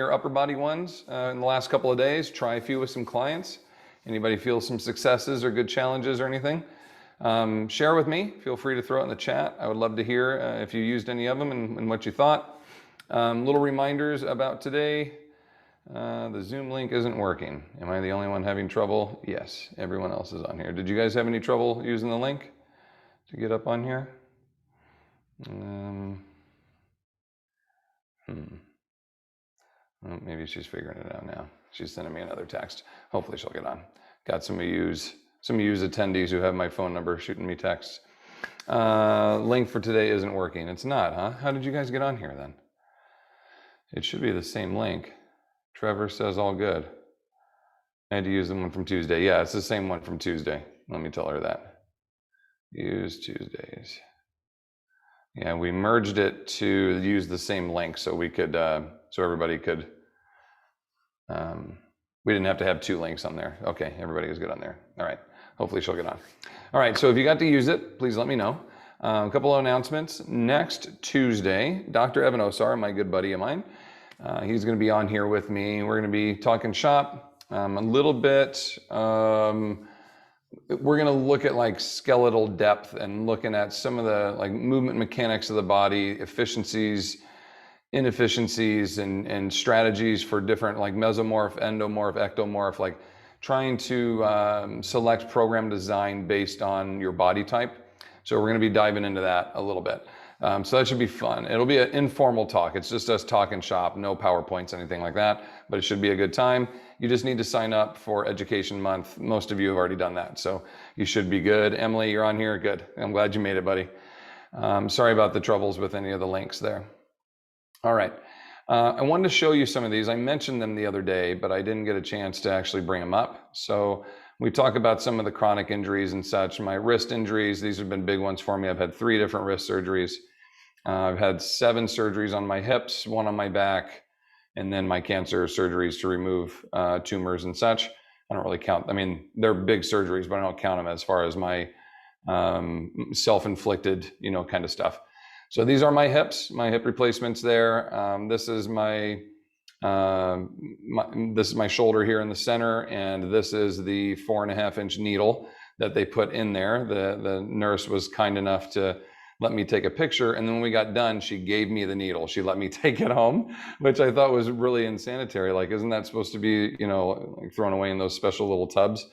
your upper body ones in the last couple of days. Try a few with some clients. Anybody feel some successes or good challenges or anything? Share with me. Feel free to throw it in the chat. I would love to hear if you used any of them and what you thought. Little reminders about today. The Zoom link isn't working. Am I the only one having trouble? Yes, everyone else is on here. Did you guys have any trouble using the link to get up on here? Well, maybe she's figuring it out now. She's sending me another text. Hopefully she'll get on. Got some of you's attendees who have my phone number shooting me texts. Link for today isn't working. It's not, huh? How did you guys get on here then? It should be the same link. Trevor says all good. I had to use the one from Tuesday. Yeah, it's the same one from Tuesday. Let me tell her that. Use Tuesdays. Yeah, we merged it to use the same link so we could, so everybody could, we didn't have to have two links on there. Okay, everybody is good on there. All right, hopefully she'll get on. All right, so if you got to use it, please let me know. A couple of announcements. Next Tuesday, Dr. Evan Osar, my good buddy of mine, he's going to be on here with me. We're going to be talking shop a little bit. We're going to look at like skeletal depth and looking at some of the like movement mechanics of the body, efficiencies, inefficiencies, and strategies for different like mesomorph, endomorph, ectomorph, like trying to select program design based on your body type. So we're going to be diving into that a little bit. So that should be fun. It'll be an informal talk. It's just us talking shop, no PowerPoints, anything like that, but it should be a good time. You just need to sign up for Education Month. Most of you have already done that, so you should be good. Emily, you're on here? Good. I'm glad you made it, buddy. Sorry about the troubles with any of the links there. All right. I wanted to show you some of these. I mentioned them the other day, but I didn't get a chance to actually bring them up. So we talk about some of the chronic injuries and such. My wrist injuries, these have been big ones for me. I've had 3 different wrist surgeries. I've had 7 surgeries on my hips, 1 on my back, and then my cancer surgeries to remove tumors and such. I don't really count. I mean, they're big surgeries, but I don't count them as far as my self-inflicted, kind of stuff. So these are my hips, my hip replacements there. This is my shoulder here in the center, and this is the 4.5-inch needle that they put in there. The nurse was kind enough to let me take a picture, and then when we got done, she gave me the needle. She let me take it home, which I thought was really insanitary. Like, isn't that supposed to be, like thrown away in those special little tubs?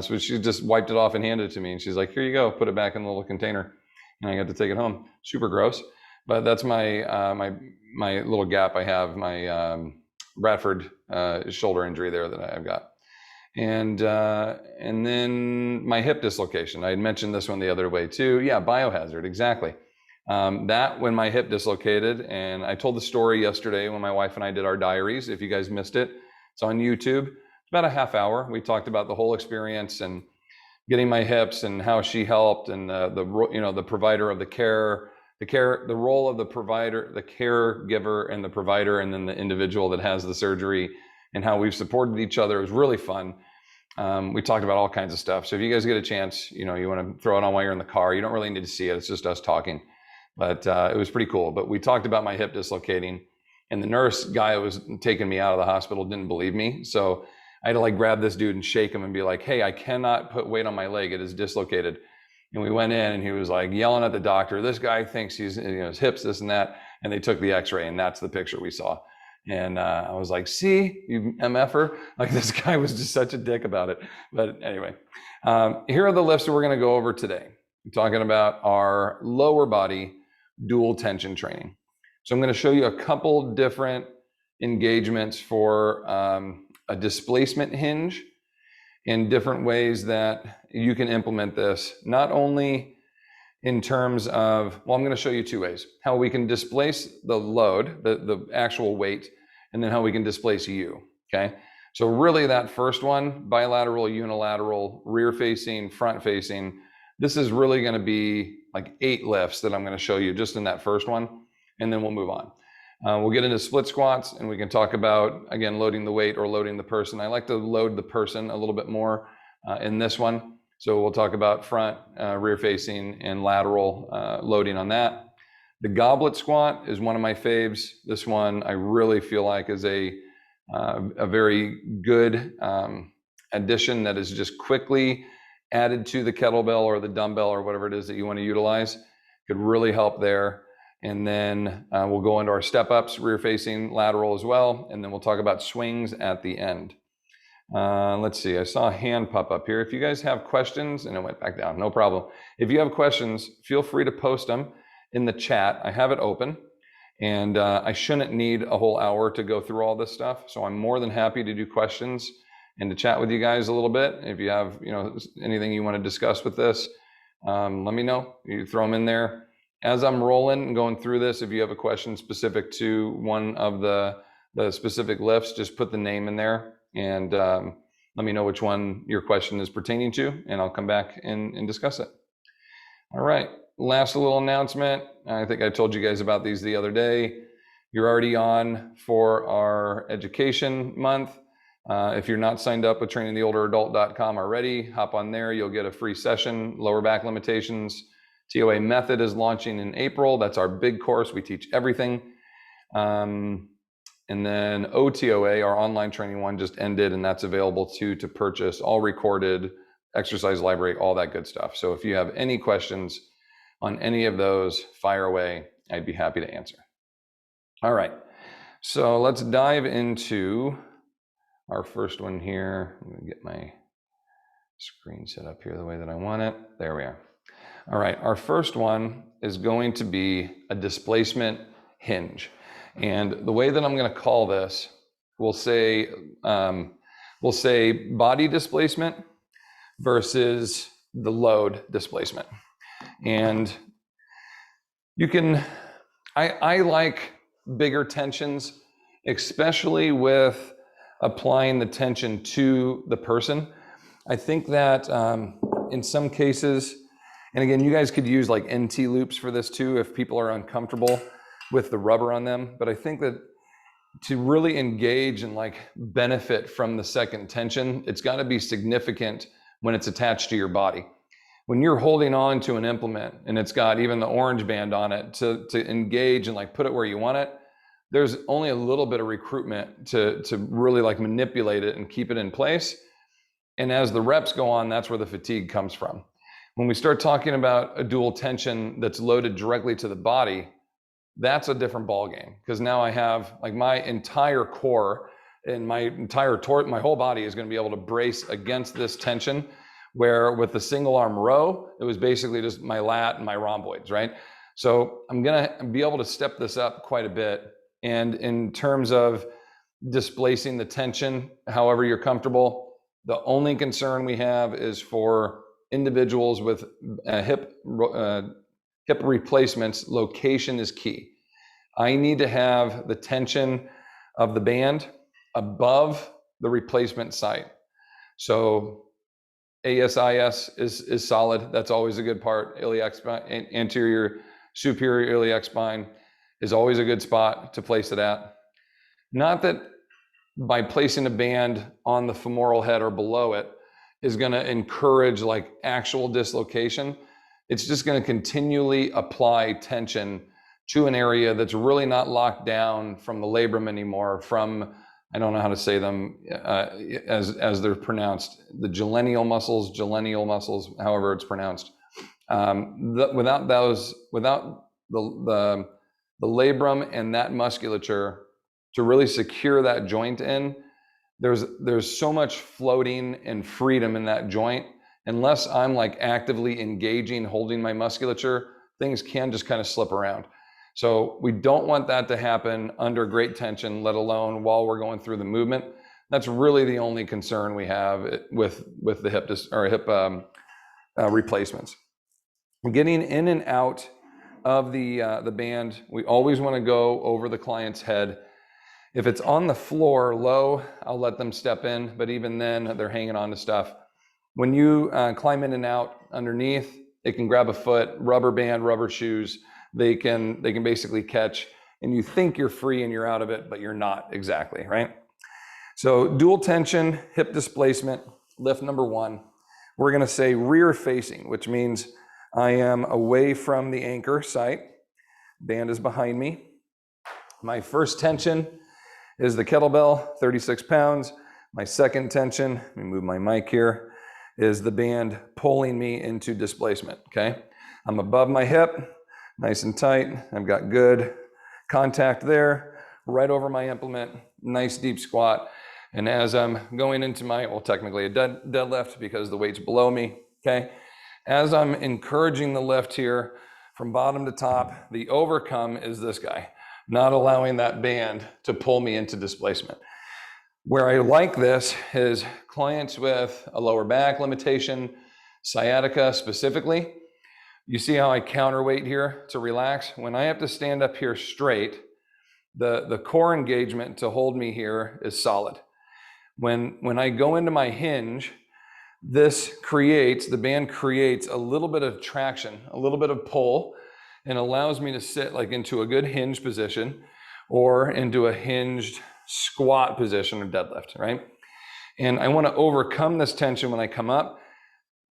So she just wiped it off and handed it to me, and she's like, "Here you go, put it back in the little container," and I got to take it home. Super gross, but that's my my little gap I have, my Bradford shoulder injury there that I've got. And then my hip dislocation. I had mentioned this one the other way too. Yeah, biohazard, exactly. That when my hip dislocated, and I told the story yesterday when my wife and I did our diaries. If you guys missed it, it's on YouTube. It's about a half hour. We talked about the whole experience and getting my hips and how she helped, and the provider of the care, the role of the provider, the caregiver, and the provider, and then the individual that has the surgery, and how we've supported each other. It was really fun. We talked about all kinds of stuff. So if you guys get a chance, you want to throw it on while you're in the car. You don't really need to see it. It's just us talking. But it was pretty cool. But we talked about my hip dislocating, and the nurse guy who was taking me out of the hospital didn't believe me. So I had to like grab this dude and shake him and be like, "Hey, I cannot put weight on my leg. It is dislocated." And we went in, and he was like yelling at the doctor. This guy thinks he's, his hips, this and that. And they took the x-ray, and that's the picture we saw. And I was like, "See, you MFer." Like, this guy was just such a dick about it. But anyway, here are the lifts that we're going to go over today. I'm talking about our lower body dual tension training. So I'm going to show you a couple different engagements for a displacement hinge, in different ways that you can implement this, not only in terms of, well, I'm going to show you 2 ways, how we can displace the load, the actual weight, and then how we can displace you, okay? So really that first one, bilateral, unilateral, rear facing, front facing, this is really going to be like 8 lifts that I'm going to show you just in that first one, and then we'll move on. We'll get into split squats, and we can talk about, again, loading the weight or loading the person. I like to load the person a little bit more in this one. So we'll talk about front, rear facing, and lateral loading on that. The goblet squat is one of my faves. This one I really feel like is a a very good addition that is just quickly added to the kettlebell or the dumbbell or whatever it is that you want to utilize. Could really help there. And then we'll go into our step ups, rear facing lateral as well. And then we'll talk about swings at the end. Let's see, I saw a hand pop up here. If you guys have questions, and it went back down, no problem. If you have questions, feel free to post them in the chat. I have it open, and I shouldn't need a whole hour to go through all this stuff. So I'm more than happy to do questions and to chat with you guys a little bit. If you have, anything you want to discuss with this, let me know. You throw them in there. As I'm rolling and going through this, if you have a question specific to one of the specific lifts, just put the name in there and let me know which one your question is pertaining to, and I'll come back and discuss it. All right, last little announcement. I think I told you guys about these the other day. You're already on for our education month. If you're not signed up with trainingtheolderadult.com already, hop on there. You'll get a free session, lower back limitations. TOA method is launching in April. That's our big course. We teach everything. And then OTOA, our online training one, just ended, and that's available to purchase, all recorded, exercise library, all that good stuff. So if you have any questions on any of those, fire away. I'd be happy to answer. All right, so let's dive into our first one here. I'm gonna get my screen set up here the way that I want it. There we are. All right, our first one is going to be a displacement hinge. And the way that I'm going to call this, we'll say body displacement versus the load displacement. And you can, I like bigger tensions, especially with applying the tension to the person. I think that in some cases, and again, you guys could use like NT loops for this too if people are uncomfortable with the rubber on them. But I think that to really engage and like benefit from the second tension, it's got to be significant when it's attached to your body. When you're holding on to an implement and it's got even the orange band on it to engage and like put it where you want it, there's only a little bit of recruitment to really like manipulate it and keep it in place. And as the reps go on, that's where the fatigue comes from. When we start talking about a dual tension that's loaded directly to the body, that's a different ballgame, because now I have like my entire core and my whole body is going to be able to brace against this tension, where with the single arm row, it was basically just my lat and my rhomboids, right? So I'm going to be able to step this up quite a bit. And in terms of displacing the tension, however you're comfortable, the only concern we have is for individuals with hip replacements. Location is key. I need to have the tension of the band above the replacement site. So ASIS is solid. That's always a good part. Iliac spine, anterior superior iliac spine is always a good spot to place it at. Not that by placing a band on the femoral head or below it is going to encourage like actual dislocation. It's just going to continually apply tension to an area that's really not locked down from the labrum anymore, from, I don't know how to say them as they're pronounced, the gelenial muscles, however it's pronounced. Without the labrum and that musculature to really secure that joint in, there's so much floating and freedom in that joint. Unless I'm like actively engaging, holding my musculature, things can just kind of slip around. So we don't want that to happen under great tension, let alone while we're going through the movement. That's really the only concern we have with the hip replacements. Getting in and out of the band, we always want to go over the client's head. If it's on the floor low, I'll let them step in, but even then they're hanging on to stuff. When you climb in and out underneath, they can grab a foot, rubber band, rubber shoes. They can basically catch, and you think you're free and you're out of it, but you're not exactly, right? So dual tension, hip displacement, lift number one. We're gonna say rear facing, which means I am away from the anchor site. Band is behind me. My first tension is the kettlebell, 36 pounds. My second tension, let me move my mic here, is the band pulling me into displacement, okay? I'm above my hip, nice and tight. I've got good contact there, right over my implement, nice deep squat. And as I'm going into my, well, technically a deadlift because the weight's below me, okay? As I'm encouraging the lift here from bottom to top, the overcome is this guy, not allowing that band to pull me into displacement. Where I like this is clients with a lower back limitation, sciatica specifically. You see how I counterweight here to relax? When I have to stand up here straight, the core engagement to hold me here is solid. When I go into my hinge, the band creates a little bit of traction, a little bit of pull, and allows me to sit like into a good hinge position or into a hinged squat position or deadlift, right? And I want to overcome this tension when I come up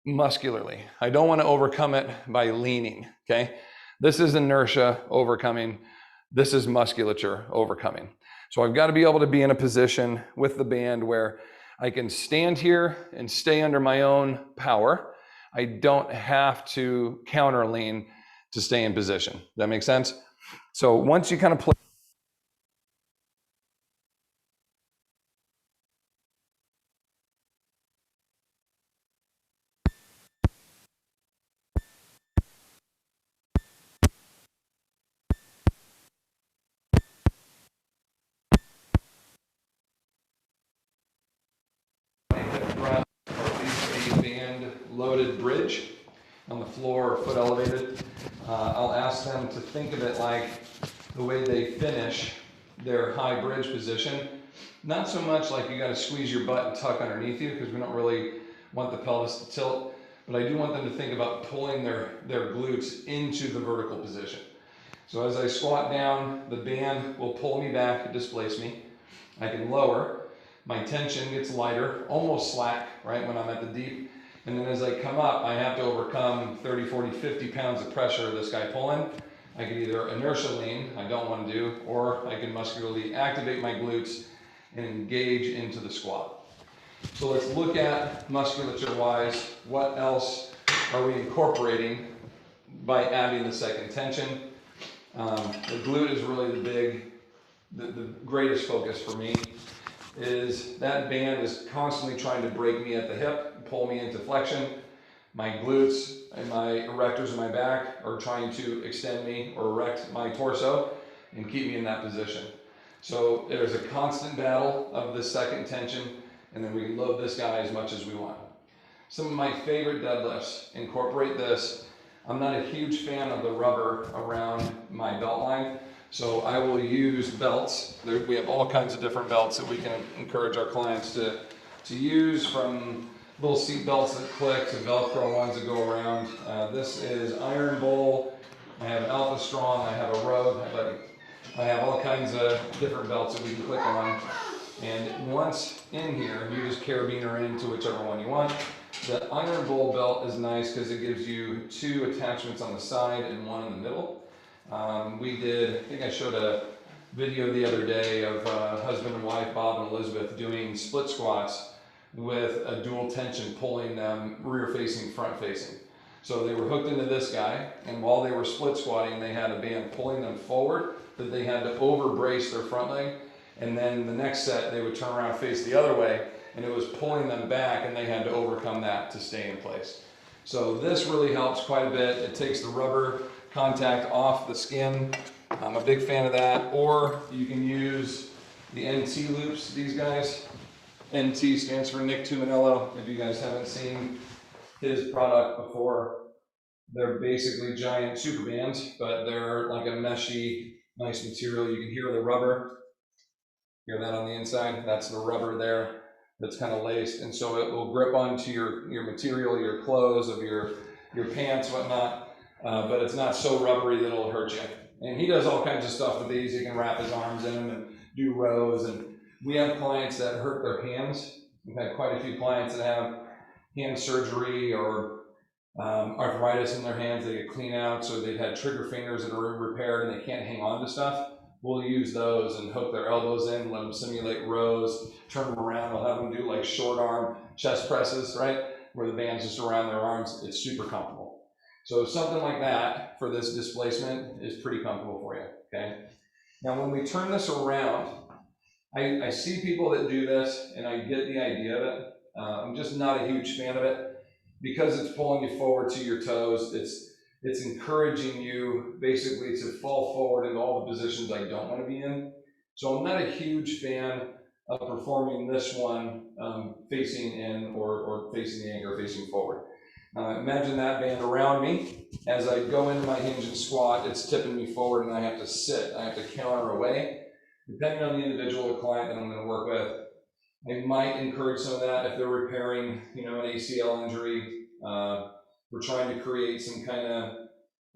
muscularly. I don't want to overcome it by leaning, okay? This is inertia overcoming. This is musculature overcoming. So I've got to be able to be in a position with the band where I can stand here and stay under my own power. I don't have to counter lean to stay in position. Does that make sense? So once you kind of play loaded bridge on the floor or foot elevated, I'll ask them to think of it like the way they finish their high bridge position. Not so much like you got to squeeze your butt and tuck underneath you, because we don't really want the pelvis to tilt, but I do want them to think about pulling their glutes into the vertical position. So as I squat down, the band will pull me back and displace me. I can lower. My tension gets lighter, almost slack, right, when I'm at the deep. And then as I come up, I have to overcome 30, 40, 50 pounds of pressure of this guy pulling. I can either inertia lean, I don't want to do, or I can muscularly activate my glutes and engage into the squat. So let's look at musculature-wise, what else are we incorporating by adding the second tension? The glute is really the greatest focus for me. Is that band is constantly trying to break me at the hip, pull me into flexion. My glutes and my erectors in my back are trying to extend me or erect my torso and keep me in that position. So there's a constant battle of the second tension, and then we can load this guy as much as we want. Some of my favorite deadlifts incorporate this. I'm not a huge fan of the rubber around my belt line, so I will use belts. We have all kinds of different belts that we can encourage our clients to use, from little seat belts that click to Velcro ones that go around. This is Iron Bowl. I have Alpha Strong. I have a Rogue. I have all kinds of different belts that we can click on. And once in here, you just carabiner her into whichever one you want. The Iron Bowl belt is nice because it gives you 2 attachments on the side and 1 in the middle. I think I showed a video the other day of husband and wife, Bob and Elizabeth, doing split squats with a dual tension pulling them rear facing, front facing. So they were hooked into this guy, and while they were split squatting, they had a band pulling them forward that they had to over brace their front leg. And then the next set, they would turn around and face the other way, and it was pulling them back, and they had to overcome that to stay in place. So this really helps quite a bit. It takes the rubber contact off the skin. I'm a big fan of that. Or you can use the NT loops, these guys. NT stands for Nick Tuminello. If you guys haven't seen his product before, they're basically giant super bands, but they're like a meshy, nice material. You can hear the rubber. Hear that on the inside? That's the rubber there that's kind of laced, and so it will grip onto your material, your clothes, of your pants, whatnot, but it's not so rubbery that it'll hurt you. And he does all kinds of stuff with these. He can wrap his arms in them and do rows, and we have clients that hurt their hands. We've had quite a few clients that have hand surgery or arthritis in their hands. They get clean out, so they've had trigger fingers that are repaired and they can't hang on to stuff. we'll use those and hook their elbows in, let them simulate rows, turn them around. We'll have them do like short arm chest presses, right? Where the band's just around their arms. It's super comfortable. So something like that for this displacement is pretty comfortable for you, okay? Now, when we turn this around, I see people that do this and I get the idea of it. I'm just not a huge fan of it because it's pulling you forward to your toes. It's encouraging you basically to fall forward into all the positions I don't want to be in. So I'm not a huge fan of performing this one facing in or facing the anchor, facing forward. Imagine that band around me. As I go into my hinge and squat, it's tipping me forward and I have to sit. I have to counter away. Depending on the individual or client that I'm going to work with, I might encourage some of that if they're repairing, an ACL injury. We're trying to create some kind of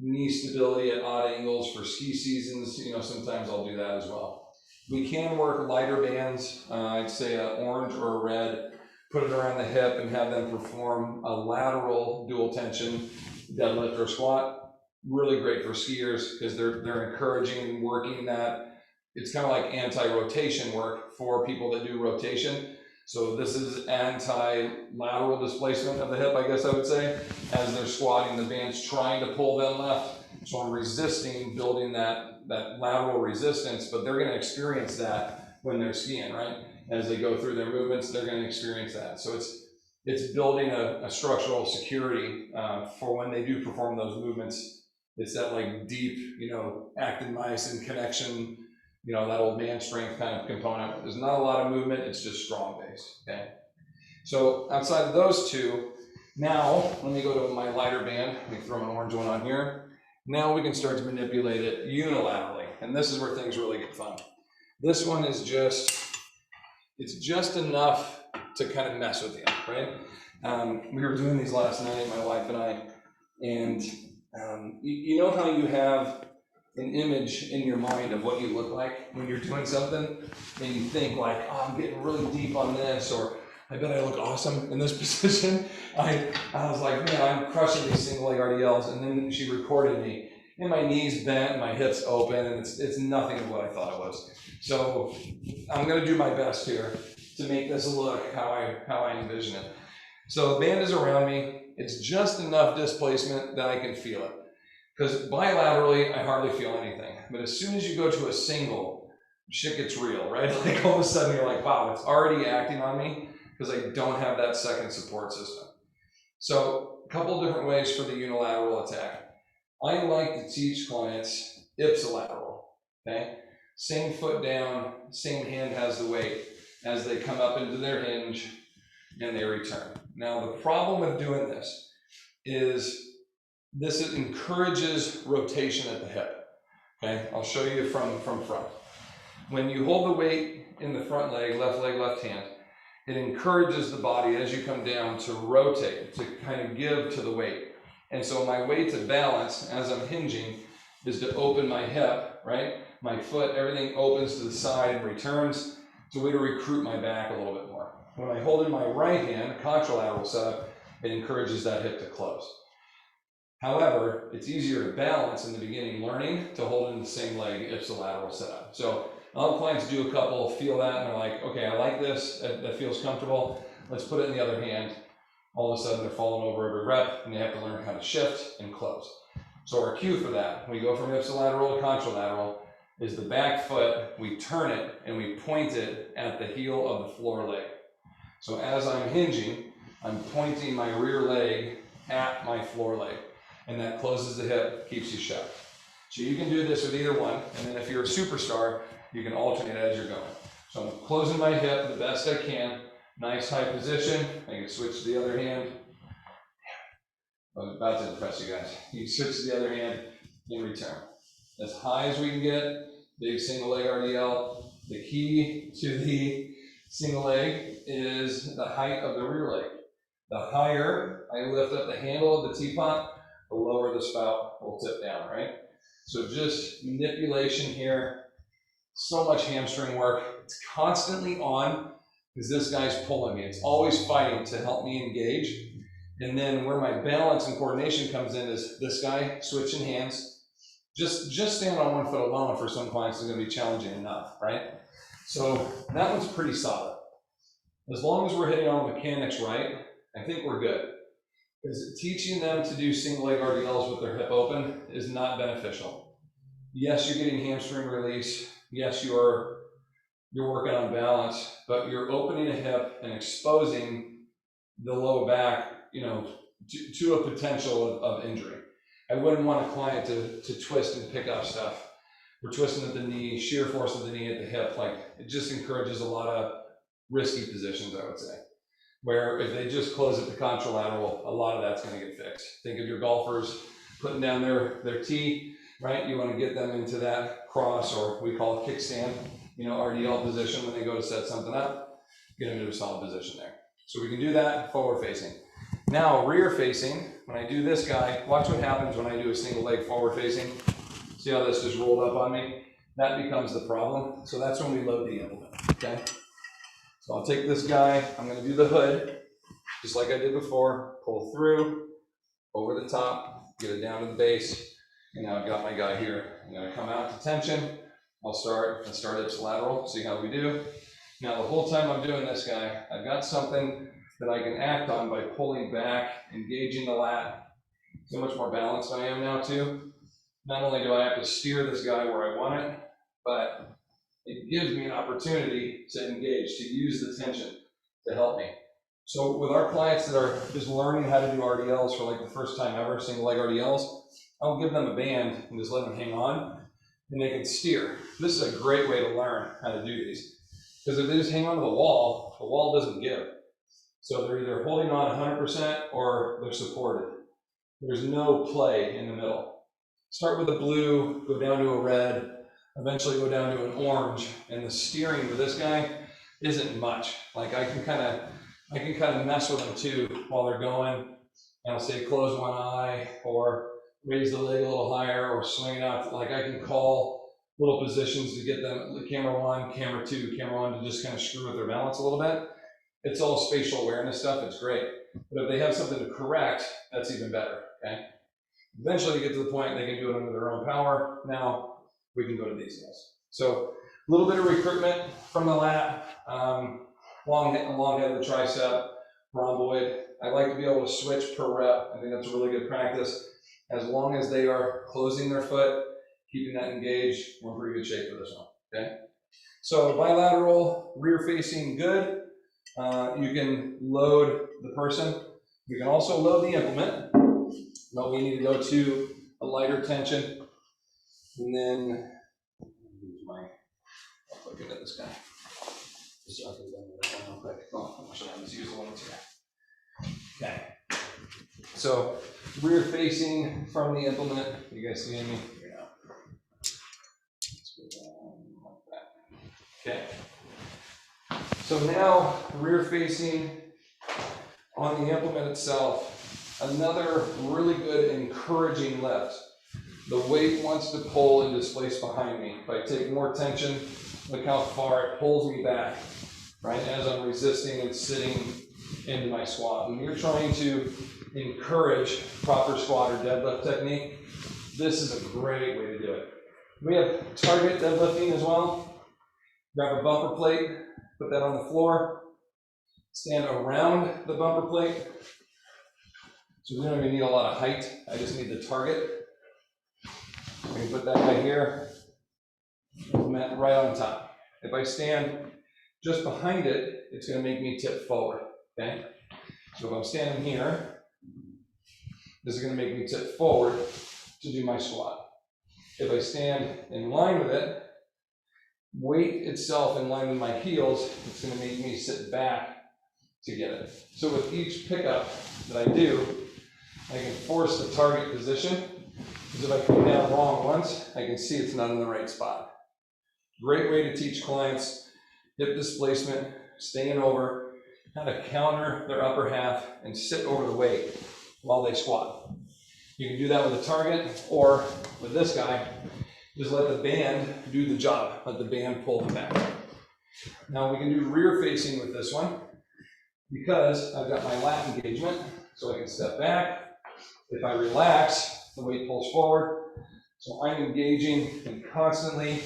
knee stability at odd angles for ski seasons. Sometimes I'll do that as well. We can work lighter bands. I'd say an orange or a red, put it around the hip and have them perform a lateral dual tension deadlift or squat. Really great for skiers because they're encouraging and working that. It's kind of like anti-rotation work for people that do rotation. So this is anti-lateral displacement of the hip, I guess I would say. As they're squatting, the band's trying to pull them left. So I'm resisting, building that lateral resistance, but they're going to experience that when they're skiing, right? As they go through their movements, they're going to experience that. So it's building a structural security for when they do perform those movements. It's that like deep, actin myosin connection, that old man strength kind of component. There's not a lot of movement, it's just strong base, okay? So outside of those two, now let me go to my lighter band. Let me throw an orange one on here. Now we can start to manipulate it unilaterally, and this is where things really get fun. This one is it's just enough to kind of mess with you, right? We were doing these last night, my wife and I, and you know how you have an image in your mind of what you look like when you're doing something, and you think like, oh, I'm getting really deep on this, or I bet I look awesome in this position. I was like, man, I'm crushing these single leg RDLs, and then she recorded me, and my knees bent, my hips open, and it's nothing of what I thought it was. So I'm going to do my best here to make this look how I envision it. So the band is around me. It's just enough displacement that I can feel it. Because bilaterally, I hardly feel anything. But as soon as you go to a single, shit gets real, right? Like all of a sudden you're like, wow, it's already acting on me because I don't have that second support system. So a couple different ways for the unilateral attack. I like to teach clients ipsilateral, okay? Same foot down, same hand has the weight as they come up into their hinge and they return. Now the problem with doing this is this encourages rotation at the hip, okay? I'll show you from front. When you hold the weight in the front leg, left hand, it encourages the body as you come down to rotate, to kind of give to the weight. And so my way to balance as I'm hinging is to open my hip, right? My foot, everything opens to the side and returns. It's a way to recruit my back a little bit more. When I hold in my right hand, contralateral setup, it encourages that hip to close. However, it's easier to balance in the beginning learning to hold in the same leg ipsilateral setup. So a lot of clients do a couple, feel that, and they're like, okay, I like this, that feels comfortable. Let's put it in the other hand. All of a sudden they're falling over every rep and they have to learn how to shift and close. So our cue for that, when we go from ipsilateral to contralateral, is the back foot, we turn it and we point it at the heel of the floor leg. So as I'm hinging, I'm pointing my rear leg at my floor leg. And that closes the hip, keeps you shut. So you can do this with either one, and then if you're a superstar, you can alternate as you're going. So I'm closing my hip the best I can, nice high position. I can switch to the other hand. I was about to impress you guys. You switch to the other hand and return. As high as we can get, big single leg RDL. The key to the single leg is the height of the rear leg. The higher I lift up the handle of the teapot, the lower the spout will tip down, right? So just manipulation here. So much hamstring work. It's constantly on because this guy's pulling me. It's always fighting to help me engage. And then where my balance and coordination comes in is this guy switching hands, Just standing on one foot alone for some clients is going to be challenging enough, right? So that one's pretty solid. As long as we're hitting all the mechanics right, I think we're good. Because teaching them to do single leg RDLs with their hip open is not beneficial. Yes, you're getting hamstring release. Yes, you're working on balance, but you're opening a hip and exposing the low back, you know, to a potential of injury. I wouldn't want a client to twist and pick up stuff. We're twisting at the knee, shear force of the knee at the hip. Like, it just encourages a lot of risky positions, I would say. Where if they just close at the contralateral, a lot of that's going to get fixed. Think of your golfers putting down their tee, right? You want to get them into that cross, or we call it kickstand, you know, RDL position when they go to set something up, get them into a solid position there. So we can do that forward facing. Now rear facing, when I do this guy, watch what happens when I do a single leg forward facing. See how this just rolled up on me? That becomes the problem. So that's when we load the implement, okay? So I'll take this guy, I'm going to do the hood, just like I did before, pull through, over the top, get it down to the base, and now I've got my guy here. I'm going to come out to tension, I'll start ipsilateral, see how we do. Now the whole time I'm doing this guy, I've got something that I can act on by pulling back, engaging the lat. So much more balanced I am now too. Not only do I have to steer this guy where I want it, but it gives me an opportunity to engage, to use the tension to help me. So with our clients that are just learning how to do RDLs for like the first time ever, single leg RDLs, I'll give them a band and just let them hang on, and they can steer. This is a great way to learn how to do these. Because if they just hang on to the wall doesn't give. So they're either holding on 100% or they're supported. There's no play in the middle. Start with a blue, go down to a red, eventually go down to an orange, and the steering with this guy isn't much. Like I can kind of mess with them too while they're going, and I'll say close one eye or raise the leg a little higher or swing it out. Like I can call little positions to get them, camera one, camera two, camera one, to just kind of screw with their balance a little bit. It's all spatial awareness stuff, it's great. But if they have something to correct, that's even better, okay? Eventually you get to the point they can do it under their own power. Now we can go to these guys. So a little bit of recruitment from the lat, long head of the tricep, rhomboid. I like to be able to switch per rep. I think that's a really good practice. As long as they are closing their foot, keeping that engaged, we're in pretty good shape for this one, okay? So bilateral, rear facing, good. You can load the person. You can also load the implement, but we need to go to a lighter tension. And then, I'll look at this guy. Just so I can demo that one real quick. Oh, I should have use the one here. Okay. So, rear facing from the implement. You guys seeing me? Here now. Let's go down like that. Okay. So now, rear facing on the implement itself, another really good encouraging lift. The weight wants to pull and displace behind me. If I take more tension, look how far it pulls me back, right? As I'm resisting and sitting into my squat. When you're trying to encourage proper squat or deadlift technique, this is a great way to do it. We have target deadlifting as well. Grab a bumper plate, put that on the floor, stand around the bumper plate. So we don't even need a lot of height. I just need the target. I can put that right here, implement right on top. If I stand just behind it, it's going to make me tip forward, okay? So if I'm standing here, this is going to make me tip forward to do my squat. If I stand in line with it, weight itself in line with my heels, it's going to make me sit back to get it. So with each pickup that I do, I can force the target position. Because if I come down wrong once, I can see it's not in the right spot. Great way to teach clients hip displacement, staying over, how to counter their upper half and sit over the weight while they squat. You can do that with a target, or with this guy, just let the band do the job. Let the band pull them back. Now we can do rear facing with this one, because I've got my lat engagement, so I can step back. If I relax, the weight pulls forward. So I'm engaging and constantly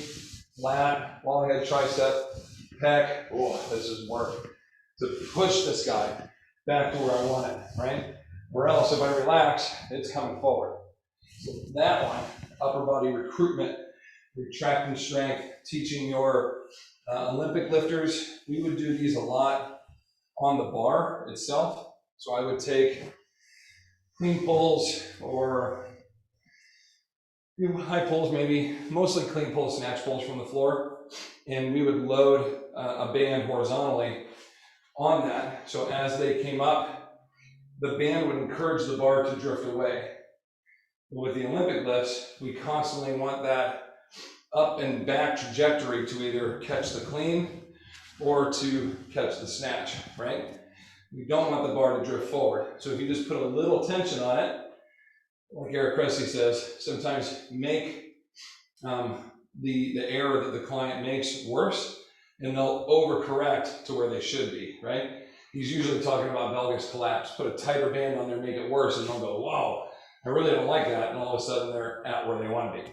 lat, long head tricep, pec. Oh, this is work. To push this guy back to where I want it, right? Or else if I relax, it's coming forward. So that one, upper body recruitment, retracting strength, teaching your Olympic lifters. We would do these a lot on the bar itself. So I would take clean pulls or high pulls, maybe mostly clean pulls, snatch pulls from the floor, and we would load a band horizontally on that. So as they came up, the band would encourage the bar to drift away. With the Olympic lifts, we constantly want that up and back trajectory to either catch the clean or to catch the snatch, right? We don't want the bar to drift forward. So if you just put a little tension on it, like Eric Cressy says, sometimes make the error that the client makes worse, and they'll overcorrect to where they should be, right? He's usually talking about valgus collapse. Put a tighter band on there, make it worse, and they'll go, wow, I really don't like that, and all of a sudden they're at where they want to be.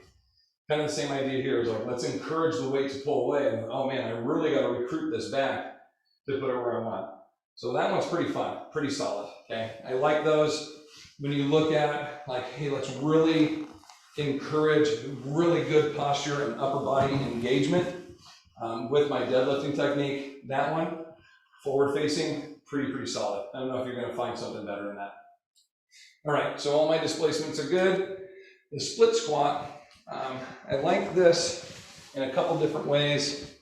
Kind of the same idea here is like, let's encourage the weight to pull away, and oh man, I really got to recruit this back to put it where I want. So that one's pretty fun, pretty solid, okay? I like those when you look at like, hey, let's really encourage really good posture and upper body engagement with my deadlifting technique. That one, forward facing, pretty solid. I don't know if you're gonna find something better than that. All right, so all my displacements are good. The split squat, I like this in a couple different ways.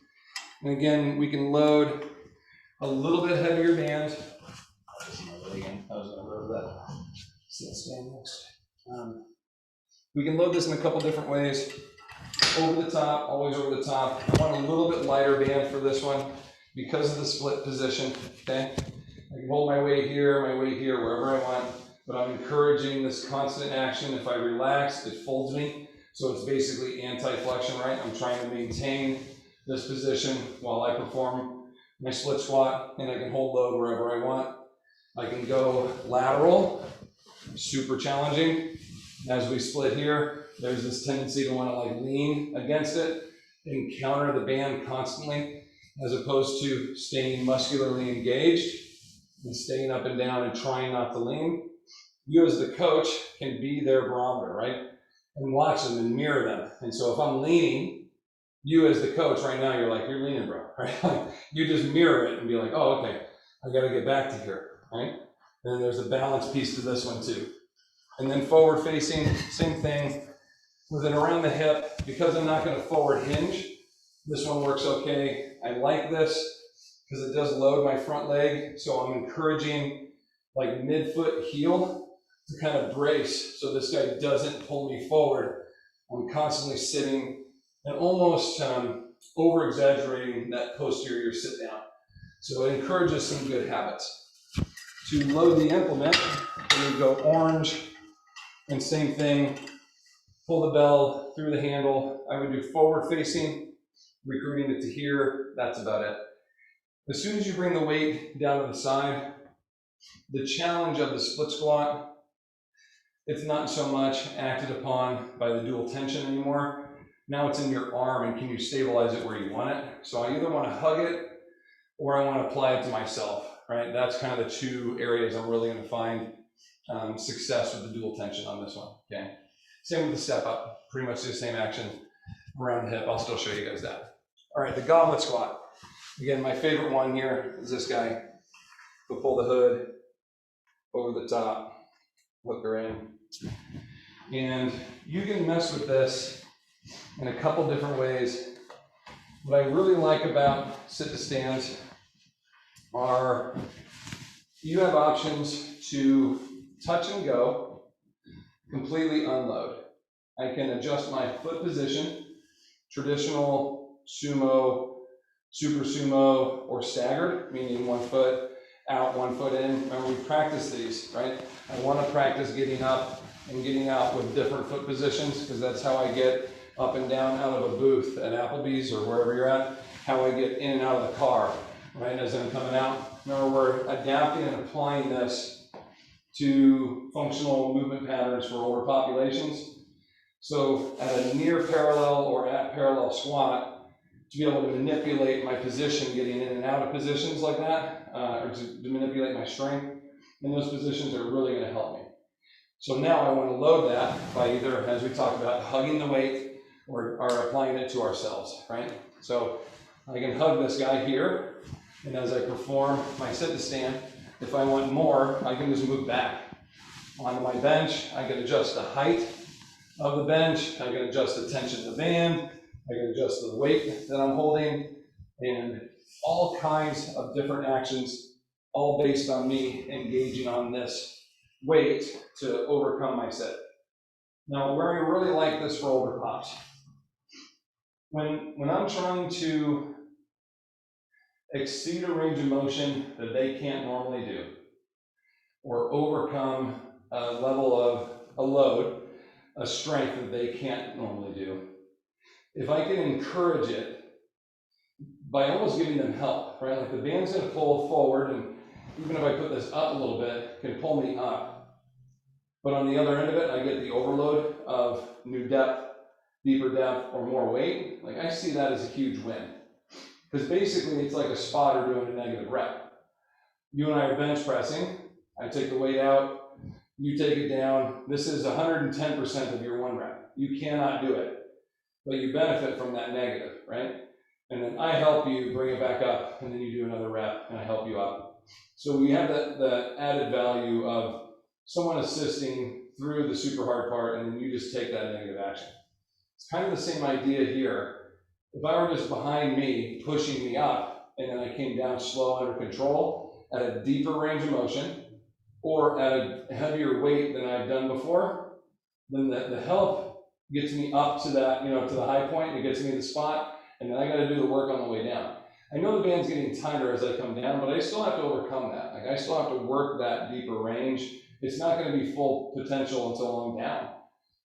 And again, we can load a little bit heavier band. I'll just load it again. I was gonna go over that. Stand next. We can load this in a couple different ways. Over the top, always over the top. I want a little bit lighter band for this one because of the split position, okay? I can hold my weight here, wherever I want, but I'm encouraging this constant action. If I relax, it folds me. So it's basically anti-flexion, right? I'm trying to maintain this position while I perform my split squat, and I can hold load wherever I want. I can go lateral, super challenging. As we split here, there's this tendency to want to like lean against it and counter the band constantly, as opposed to staying muscularly engaged and staying up and down and trying not to lean. You as the coach can be their barometer, right? And watch them and mirror them. And so if I'm leaning, you as the coach right now, you're like, you're leaning, bro, right? You just mirror it and be like, oh, okay, I got to get back to here, right? And then there's a balance piece to this one too. And then forward facing, same thing. With it around the hip, because I'm not going to forward hinge, this one works okay. I like this because it does load my front leg. So I'm encouraging like mid-foot heel to kind of brace so this guy doesn't pull me forward. I'm constantly sitting and almost over-exaggerating that posterior sit down. So it encourages some good habits. To load the implement, we go orange, and same thing, pull the bell through the handle. I would do forward facing, recruiting it to here, that's about it. As soon as you bring the weight down to the side, the challenge of the split squat, it's not so much acted upon by the dual tension anymore. Now it's in your arm, and can you stabilize it where you want it? So I either want to hug it or I want to apply it to myself, right? That's kind of the two areas I'm really going to find success with the dual tension on this one, okay? Same with the step up, pretty much the same action around the hip. I'll still show you guys that. All right, the goblet squat. Again, my favorite one here is this guy. We'll pull the hood over the top, hook her in. And you can mess with this in a couple different ways. What I really like about sit to stands are you have options to touch and go, completely unload. I can adjust my foot position, traditional sumo, super sumo, or staggered, meaning 1 foot out, 1 foot in. Remember, we practice these, right? I want to practice getting up and getting out with different foot positions, because that's how I get up and down out of a booth at Applebee's or wherever you're at, how I get in and out of the car, right, as I'm coming out. Remember, we're adapting and applying this to functional movement patterns for older populations. So at a near parallel or at parallel squat, to be able to manipulate my position, getting in and out of positions like that, or to manipulate my strength in those positions are really going to help me. So now I want to load that by either, as we talked about, hugging the weight or applying it to ourselves, right? So I can hug this guy here, and as I perform my sit-to-stand, if I want more, I can just move back. Onto my bench, I can adjust the height of the bench, I can adjust the tension of the band, I can adjust the weight that I'm holding, and all kinds of different actions, all based on me engaging on this weight to overcome my sit. Now, where I really like this for older pops, when I'm trying to exceed a range of motion that they can't normally do, or overcome a level of a load, a strength that they can't normally do, if I can encourage it by almost giving them help, right? Like the band's gonna pull forward, and even if I put this up a little bit, it can pull me up. But on the other end of it, I get the overload of new depth, deeper depth, or more weight. Like I see that as a huge win. Because basically it's like a spotter doing a negative rep. You and I are bench pressing. I take the weight out, you take it down. This is 110% of your one rep. You cannot do it, but you benefit from that negative, right? And then I help you bring it back up, and then you do another rep, and I help you up. So we have the added value of someone assisting through the super hard part, and then you just take that negative action. It's kind of the same idea here. If I were just behind me, pushing me up, and then I came down slow under control at a deeper range of motion, or at a heavier weight than I've done before, then the help gets me up to that, to the high point, and it gets me to the spot, and then I got to do the work on the way down. I know the band's getting tighter as I come down, but I still have to overcome that. Like I still have to work that deeper range. It's not going to be full potential until I'm down.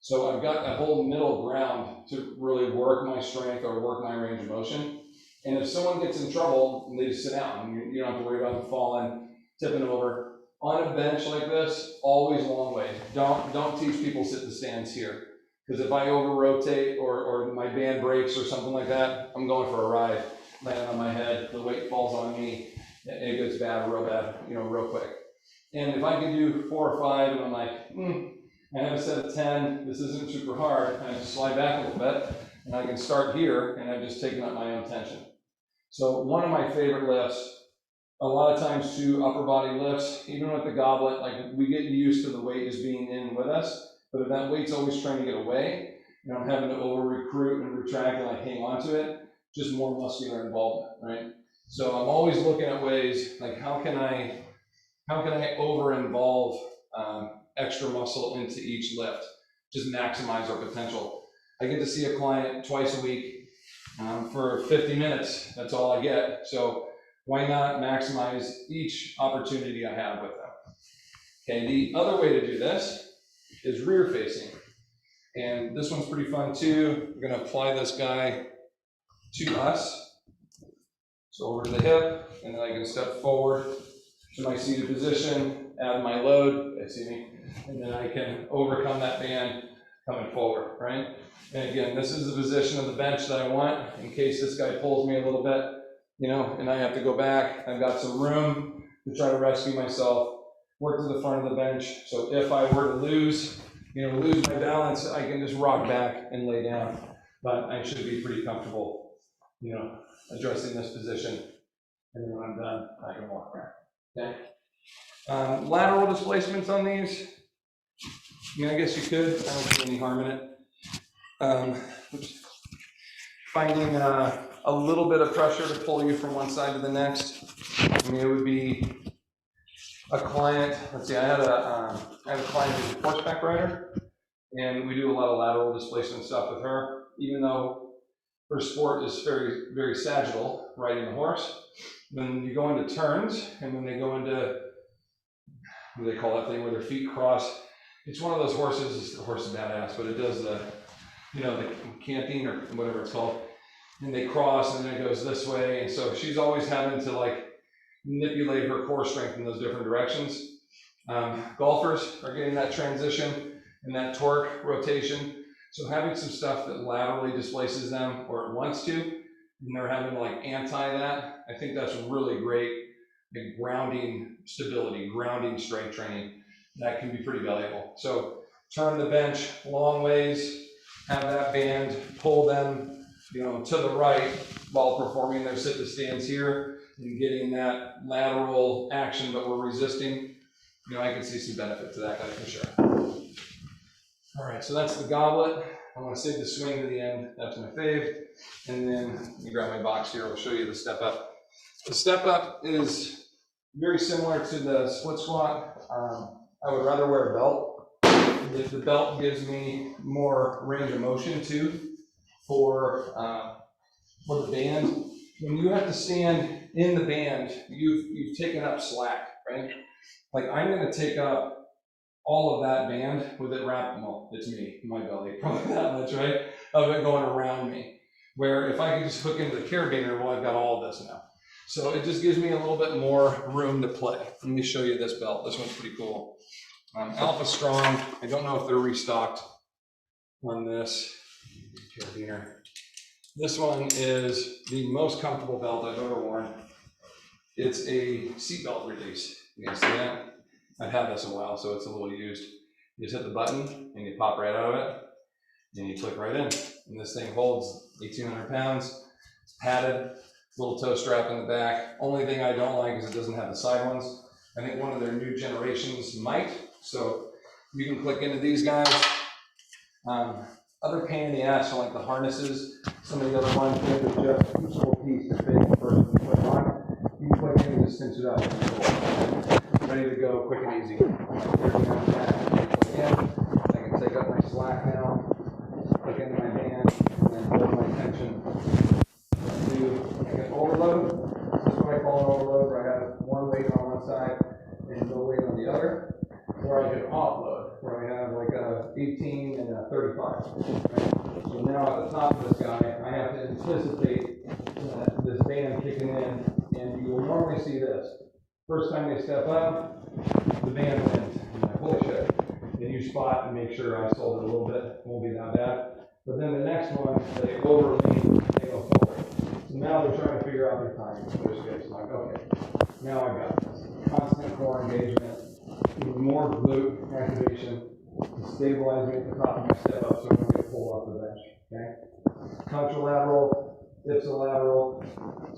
So I've got that whole middle ground to really work my strength or work my range of motion. And if someone gets in trouble, they just sit down. You don't have to worry about them falling, tipping over. On a bench like this, always long way. Don't teach people sit to stands here. Because if I over rotate or my band breaks or something like that, I'm going for a ride, landing on my head, the weight falls on me, and it gets bad, real quick. And if I can do 4 or 5, and I'm like, I have a set of 10, this isn't super hard, and I just slide back a little bit, and I can start here, and I've just taken up my own tension. So one of my favorite lifts, a lot of times too, upper body lifts, even with the goblet, like we get used to the weight just being in with us, but if that weight's always trying to get away, I'm having to over recruit and retract and like hang on to it, just more muscular involvement, right? So I'm always looking at ways, like how can I over involve extra muscle into each lift, just maximize our potential. I get to see a client twice a week for 50 minutes. That's all I get. So why not maximize each opportunity I have with them? Okay, the other way to do this is rear facing. And this one's pretty fun too. We're gonna apply this guy to us. So over to the hip, and then I can step forward to my seated position, add my load, and then I can overcome that band coming forward, right? And again, this is the position of the bench that I want in case this guy pulls me a little bit, and I have to go back. I've got some room to try to rescue myself, work to the front of the bench. So if I were to lose my balance, I can just rock back and lay down. But I should be pretty comfortable, addressing this position. And then when I'm done, I can walk back. Okay. Lateral displacements on these. I guess you could. I don't see any harm in it. Finding a little bit of pressure to pull you from one side to the next. It would be a client. Let's see. I had a client who's a horseback rider, and we do a lot of lateral displacement stuff with her. Even though her sport is very, very sagittal, riding the horse. When you go into turns, and when they go into, what do they call that thing where their feet cross? It's one of those horses. The horse is badass, but it does the canting or whatever it's called. And they cross, and then it goes this way. And so she's always having to manipulate her core strength in those different directions. Golfers are getting that transition and that torque rotation. So having some stuff that laterally displaces them, or it wants to, and they're having to like anti that, I think that's really great. Like grounding stability, grounding strength training, that can be pretty valuable. So turn the bench long ways, have that band pull them, you know, to the right while performing their sit to stands here and getting that lateral action, but we're resisting. You know, I can see some benefit to that guy for sure. All right, so that's the goblet. I'm going to save the swing to the end. That's my fave. And then let me grab my box here. I'll show you the step up. The step up is very similar to the split squat. I would rather wear a belt. The belt gives me more range of motion too for the band. When you have to stand in the band, you've taken up slack, right? Like I'm going to take up all of that band with it wrapped, well, it's me, my belly, probably that much, right? Of it going around me. Where if I could just hook into the carabiner, well, I've got all of this now. So it just gives me a little bit more room to play. Let me show you this belt. This one's pretty cool. Alpha Strong. I don't know if they're restocked on this carabiner. This one is the most comfortable belt I've ever worn. It's a seatbelt release. You can see that? I've had this a while, so it's a little used. You just hit the button and you pop right out of it and you click right in. And this thing holds 1,800 pounds. It's padded, little toe strap in the back. Only thing I don't like is it doesn't have the side ones. I think one of their new generations might. So you can click into these guys. Other pain in the ass are like the harnesses. Some of the other ones, they're just a useful piece to fit the person to put on. You can click in and just cinch it up. Ready to go, quick and easy. I can take up my slack now, click into my band, and then hold my tension. I can overload. This is what I call an overload, where I have one weight on one side and no weight on the other. Or I can offload, where I have like a 18 and a 35. Right? So now at the top of this guy, I have to anticipate this band kicking in, and you will normally see this. First time they step up, the band wins. And I'm like, holy shit. And you spot and make sure I sold it a little bit. It won't be that bad. But then the next one, they overlean, they go forward. So now they're trying to figure out their timing. There's good. So I'm like, okay, now I've got this. Constant core engagement, even more glute activation to stabilize me at the top of my step up so I don't get pulled off the bench. Okay? Contralateral, ipsilateral,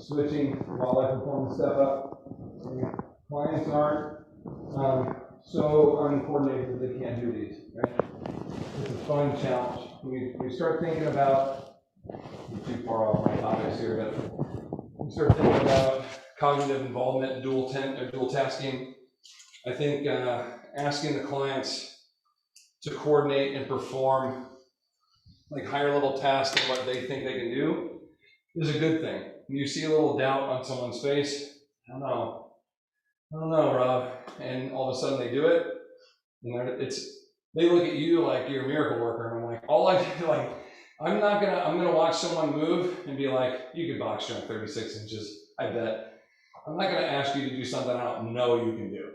switching while I perform the step up. Clients aren't so uncoordinated that they can't do these, right? It's a fun challenge. We start thinking about, I'm too far off my topics here, but we start thinking about cognitive involvement, dual tasking. I think asking the clients to coordinate and perform like higher level tasks than what they think they can do is a good thing. When you see a little doubt on someone's face, I don't know, Rob, and all of a sudden they do it, and they look at you like you're a miracle worker, and I'm like, I'm gonna watch someone move and be like, you can box jump 36 inches, I bet. I'm not gonna ask you to do something I don't know you can do.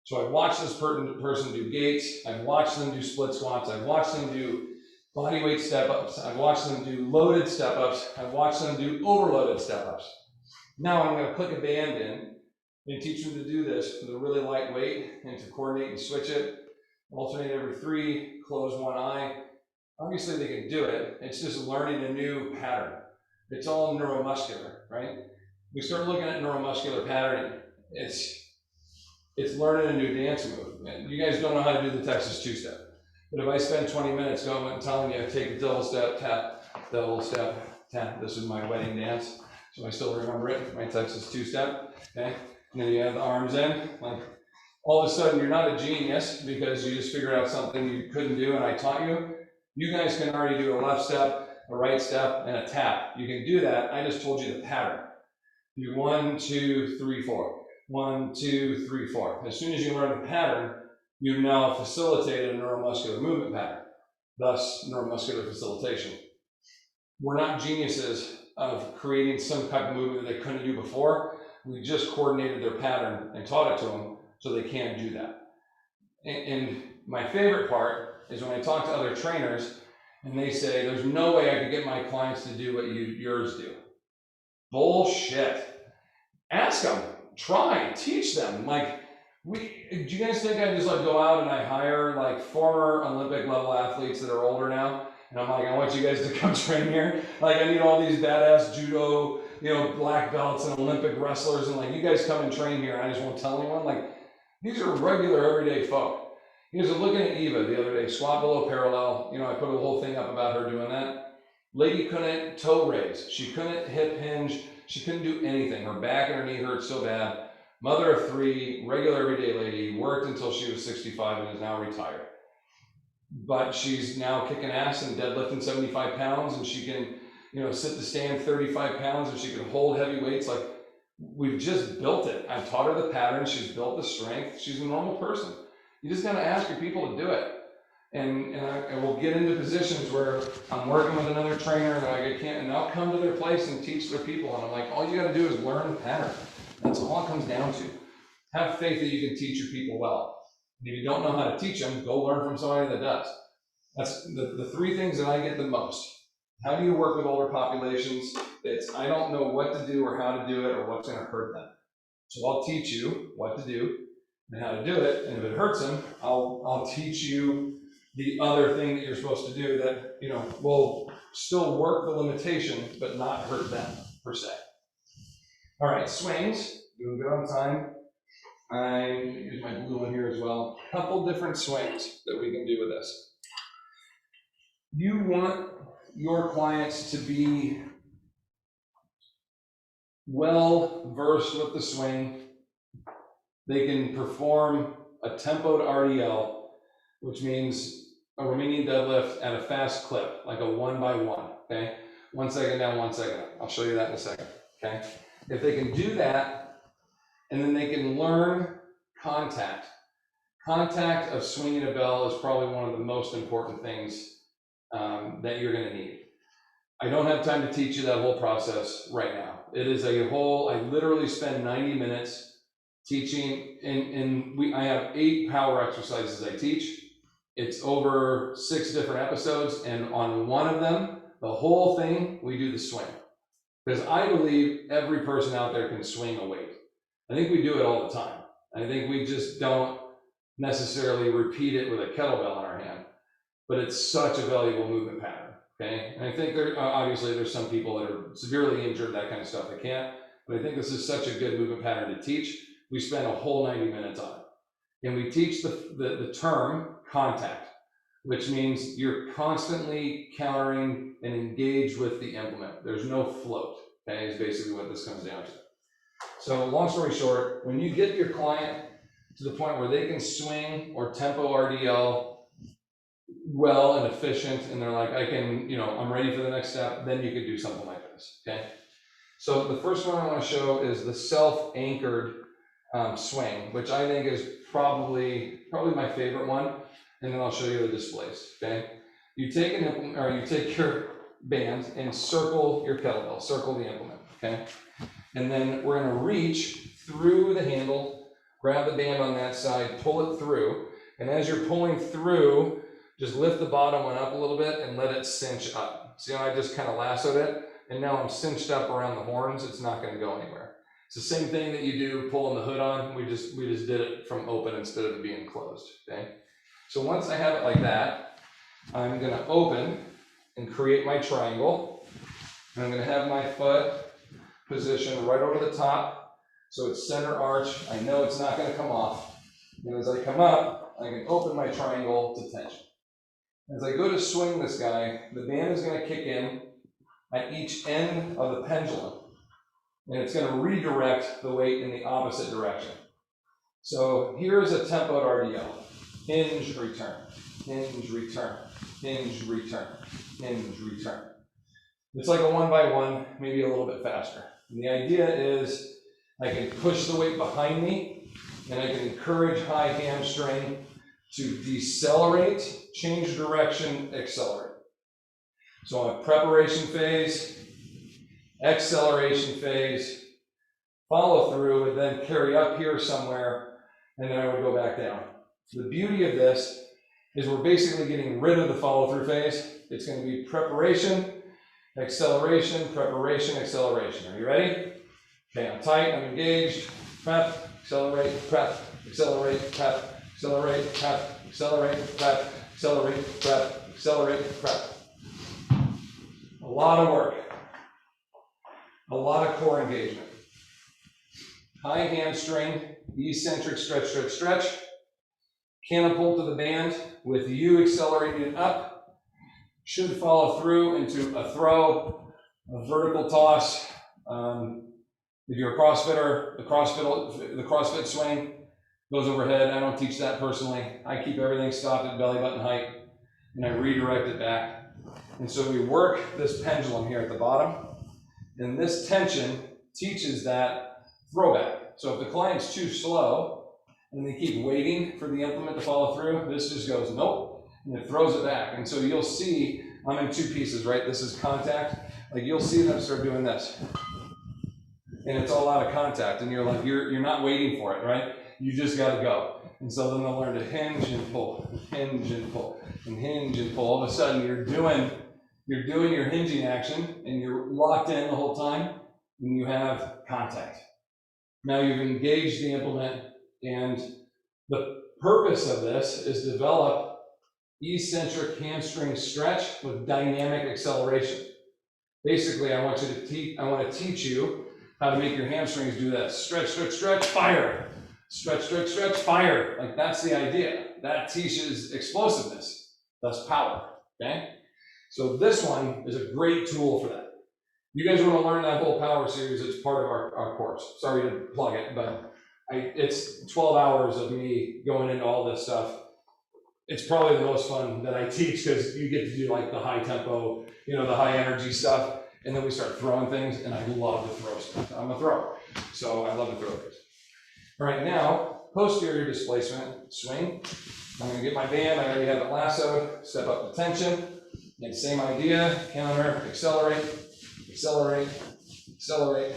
So I've watched this person do gates, I've watched them do split squats, I've watched them do bodyweight step-ups, I've watched them do loaded step-ups, I've watched them do overloaded step-ups. Now I'm gonna click a band in and teach them to do this with a really light weight and to coordinate and switch it, alternate every 3, close one eye. Obviously they can do it, it's just learning a new pattern. It's all neuromuscular, right? We start looking at neuromuscular patterning. It's learning a new dance move. And you guys don't know how to do the Texas two-step. But if I spend 20 minutes going and telling you, take a double step, tap, this is my wedding dance. So I still remember it, my Texas two-step, okay? And then you have the arms in, like all of a sudden you're not a genius because you just figured out something you couldn't do and I taught you. You guys can already do a left step, a right step, and a tap. You can do that, I just told you the pattern. Do 1, 2, 3, 4. 1, 2, 3, 4. As soon as you learn the pattern, you've now facilitated a neuromuscular movement pattern, thus neuromuscular facilitation. We're not geniuses of creating some type of movement that they couldn't do before. We just coordinated their pattern and taught it to them so they can do that. And my favorite part is when I talk to other trainers and they say, there's no way I could get my clients to do what yours do. Bullshit. Ask them, try, teach them. Like, do you guys think I just like go out and I hire like former Olympic level athletes that are older now? And I'm like, I want you guys to come train here. Like, I need all these badass judo, black belts and Olympic wrestlers, and like, you guys come and train here. I just won't tell anyone. Like, these are regular, everyday folk. You guys are looking at Eva the other day, squat below parallel. I put a whole thing up about her doing that. Lady couldn't toe raise. She couldn't hip hinge. She couldn't do anything. Her back and her knee hurt so bad. Mother of 3, regular everyday lady, worked until she was 65 and is now retired. But she's now kicking ass and deadlifting 75 pounds, and she can, sit to stand 35 pounds, and she can hold heavy weights. Like, we've just built it. I've taught her the pattern. She's built the strength. She's a normal person. You just got to ask your people to do it. And I will get into positions where I'm working with another trainer that I can't, and I'll come to their place and teach their people. And I'm like, all you got to do is learn the pattern. That's all it comes down to. Have faith that you can teach your people well. If you don't know how to teach them, go learn from somebody that does. That's the 3 things that I get the most. How do you work with older populations? It's, I don't know what to do or how to do it or what's going to hurt them. So I'll teach you what to do and how to do it. And if it hurts them, I'll teach you the other thing that you're supposed to do that, will still work the limitation, but not hurt them per se. All right, swings, doing good on time. I use my blue one here as well. A couple different swings that we can do with this. You want your clients to be well versed with the swing. They can perform a tempoed RDL, which means a Romanian deadlift at a fast clip, like a 1x1, okay? 1 second down, 1 second up. I'll show you that in a second, okay? If they can do that, and then they can learn contact. Contact of swinging a bell is probably one of the most important things that you're going to need. I don't have time to teach you that whole process right now. It is a whole, I literally spend 90 minutes teaching, I have 8 power exercises I teach. It's over 6 different episodes, and on one of them, the whole thing, we do the swing. Because I believe every person out there can swing a weight. I think we do it all the time. I think we just don't necessarily repeat it with a kettlebell in our hand, but it's such a valuable movement pattern, okay? And I think obviously there's some people that are severely injured, that kind of stuff, they can't, but I think this is such a good movement pattern to teach. We spend a whole 90 minutes on it. And we teach the term contact, which means you're constantly countering and engaged with the implement. There's no float, okay, is basically what this comes down to. So long story short, when you get your client to the point where they can swing or tempo RDL well and efficient, and they're like, I can, I'm ready for the next step, then you could do something like this, okay? So the first one I want to show is the self-anchored swing, which I think is probably my favorite one, and then I'll show you the displaced, okay? You take an implement, or you take your band and circle your kettlebell, circle the implement, okay? And then we're going to reach through the handle, grab the band on that side, pull it through. And as you're pulling through, just lift the bottom one up a little bit and let it cinch up. See how I just kind of lassoed it? And now I'm cinched up around the horns. It's not going to go anywhere. It's the same thing that you do pulling the hood on. We just did it from open instead of it being closed, okay? So once I have it like that, I'm going to open and create my triangle. And I'm going to have my foot position right over the top, so it's center arch. I know it's not going to come off. And as I come up, I can open my triangle to tension. As I go to swing this guy, the band is going to kick in at each end of the pendulum, and it's going to redirect the weight in the opposite direction. So here's a tempoed RDL. Hinge, return, hinge, return, hinge, return, hinge, return. It's like a 1x1, maybe a little bit faster. And the idea is I can push the weight behind me, and I can encourage high hamstring to decelerate, change direction, accelerate. So a preparation phase, acceleration phase, follow through, and then carry up here somewhere, and then I would go back down. The beauty of this is we're basically getting rid of the follow-through phase. It's going to be preparation, acceleration, preparation, acceleration. Are you ready? Okay, I'm tight, I'm engaged. Prep, accelerate, prep, accelerate, prep, accelerate, prep, accelerate, prep, accelerate, prep, accelerate, prep. A lot of work. A lot of core engagement. High hamstring, eccentric stretch, stretch, stretch. Catapult to the band with you accelerating it up. Should follow through into a throw, a vertical toss. If you're a CrossFitter, the CrossFit swing goes overhead. I don't teach that personally. I keep everything stopped at belly button height and I redirect it back. And so we work this pendulum here at the bottom. And this tension teaches that throwback. So if the client's too slow and they keep waiting for the implement to follow through, this just goes nope, and it throws it back. And so you'll see, I'm in two pieces, right? This is contact. Like you'll see them start doing this. And it's all out of contact. And you're like, you're not waiting for it, right? You just got to go. And so then they'll learn to hinge and pull, hinge and pull, and hinge and pull. All of a sudden you're doing your hinging action and you're locked in the whole time and you have contact. Now you've engaged the implement, and the purpose of this is develop eccentric hamstring stretch with dynamic acceleration. Basically, I want to teach you how to make your hamstrings do this. Stretch, stretch, stretch, fire. Stretch, stretch, stretch, fire. Like that's the idea. That teaches explosiveness, thus power, okay? So this one is a great tool for that. You guys want to learn that whole power series, it's part of our course. Sorry to plug it, but it's 12 hours of me going into all this stuff. It's probably the most fun that I teach because you get to do like the high tempo, the high energy stuff. And then we start throwing things, and I love to throw stuff. I'm a thrower, so I love to throw things. All right, now, posterior displacement swing. I'm going to get my band. I already have it lassoed. Step up the tension. And same idea, counter, accelerate, accelerate, accelerate,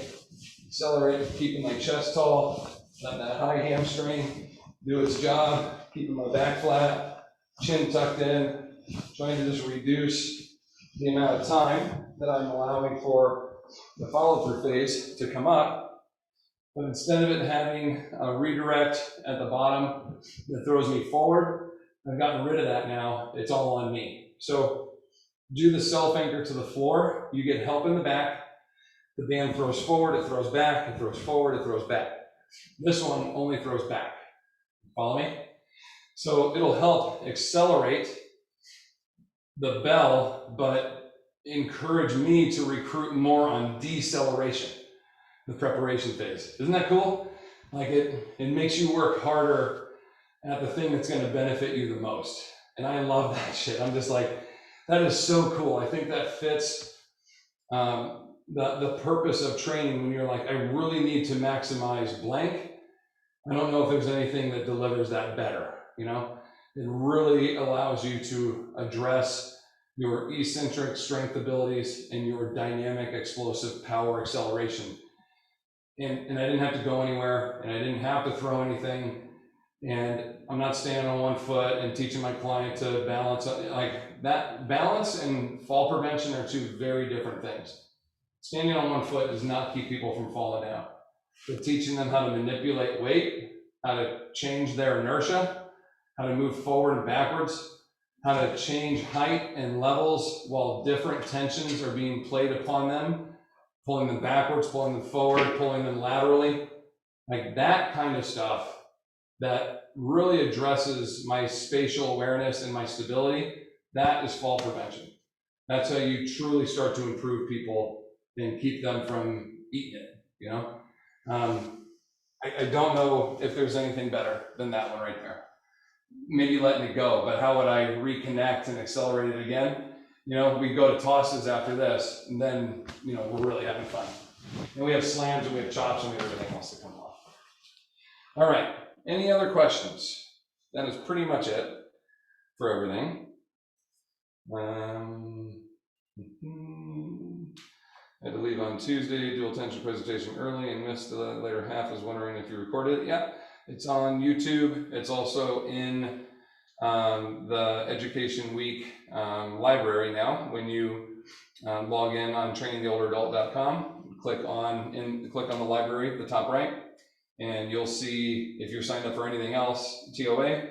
accelerate, keeping my chest tall, let that high hamstring do its job, keeping my back flat, chin tucked in, trying to just reduce the amount of time that I'm allowing for the follow-through phase to come up. But instead of it having a redirect at the bottom that throws me forward, I've gotten rid of that now. It's all on me. So do the self-anchor to the floor. You get help in the back. The band throws forward, it throws back, it throws forward, it throws back. This one only throws back. Follow me? So it'll help accelerate the bell, but encourage me to recruit more on deceleration, the preparation phase. Isn't that cool? Like it makes you work harder at the thing that's going to benefit you the most. And I love that shit. I'm just like, that is so cool. I think that fits the purpose of training when you're like, I really need to maximize blank. I don't know if there's anything that delivers that better, It really allows you to address your eccentric strength abilities and your dynamic explosive power acceleration. And I didn't have to go anywhere, and I didn't have to throw anything. And I'm not standing on one foot and teaching my client to balance. Like that, balance and fall prevention are two very different things. Standing on one foot does not keep people from falling down. But teaching them how to manipulate weight, how to change their inertia, how to move forward and backwards, how to change height and levels while different tensions are being played upon them, pulling them backwards, pulling them forward, pulling them laterally, like that kind of stuff that really addresses my spatial awareness and my stability. That is fall prevention. That's how you truly start to improve people and keep them from eating it, I don't know if there's anything better than that one right there. Maybe letting it go, but how would I reconnect and accelerate it again? We go to tosses after this, and then, we're really having fun. And we have slams, and we have chops, and we have everything else to come off. All right, any other questions? That is pretty much it for everything. I had to leave on Tuesday, dual tension presentation early and missed the later half. I was wondering if you recorded it. Yeah, it's on YouTube. It's also in the Education Week library now. When you log in on trainingtheolderadult.com, click on the library at the top right, and you'll see if you're signed up for anything else, TOA,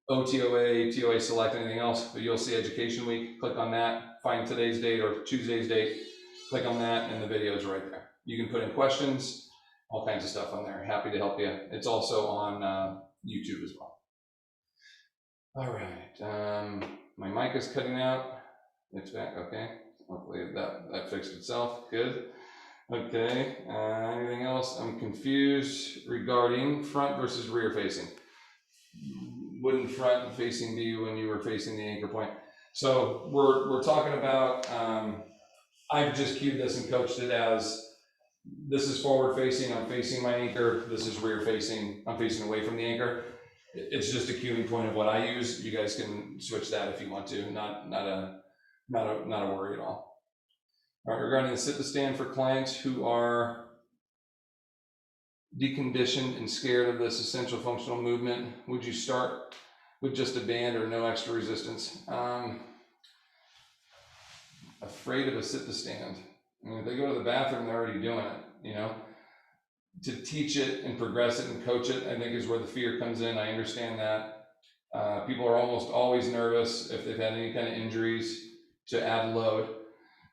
OTOA, TOA Select, anything else, but you'll see Education Week. Click on that, find today's date or Tuesday's date, click on that, and the video is right there. You can put in questions, all kinds of stuff on there. Happy to help you. It's also on YouTube as well. All right, my mic is cutting out. It's back, okay. Hopefully that fixed itself, good. Okay, anything else? I'm confused regarding front versus rear facing. Wouldn't front facing be when you were facing the anchor point? So we're talking about, I've just cued this and coached it as, this is forward facing, I'm facing my anchor. This is rear facing, I'm facing away from the anchor. It's just a cueing point of what I use. You guys can switch that if you want to, not a worry at all. All right, regarding the sit to stand for clients who are deconditioned and scared of this essential functional movement, would you start with just a band or no extra resistance? Afraid of a sit to stand. I mean, if they go to the bathroom, they're already doing it, you know? To teach it and progress it and coach it, I think is where the fear comes in. I understand that. People are almost always nervous if they've had any kind of injuries to add load.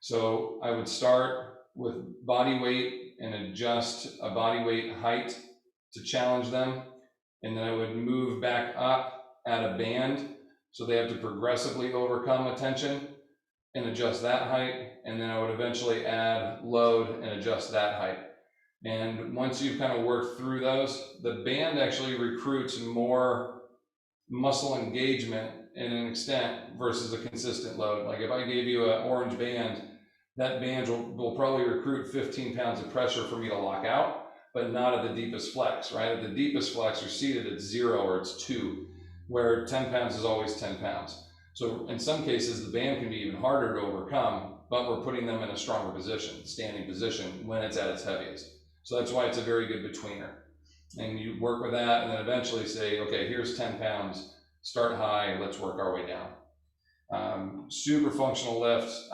So I would start with body weight and adjust a body weight height to challenge them. And then I would move back up at a band. So they have to progressively overcome a tension and adjust that height. And then I would eventually add load and adjust that height. And once you've kind of worked through those, the band actually recruits more muscle engagement in an extent versus a consistent load. Like if I gave you an orange band, that band will probably recruit 15 pounds of pressure for me to lock out, but not at the deepest flex, right? At the deepest flex, you're seated at 0 or it's 2, where 10 pounds is always 10 pounds. So in some cases, the band can be even harder to overcome, but we're putting them in a stronger position, standing position, when it's at its heaviest. So that's why it's a very good betweener. And you work with that and then eventually say, okay, here's 10 pounds, start high, let's work our way down. Super functional lifts,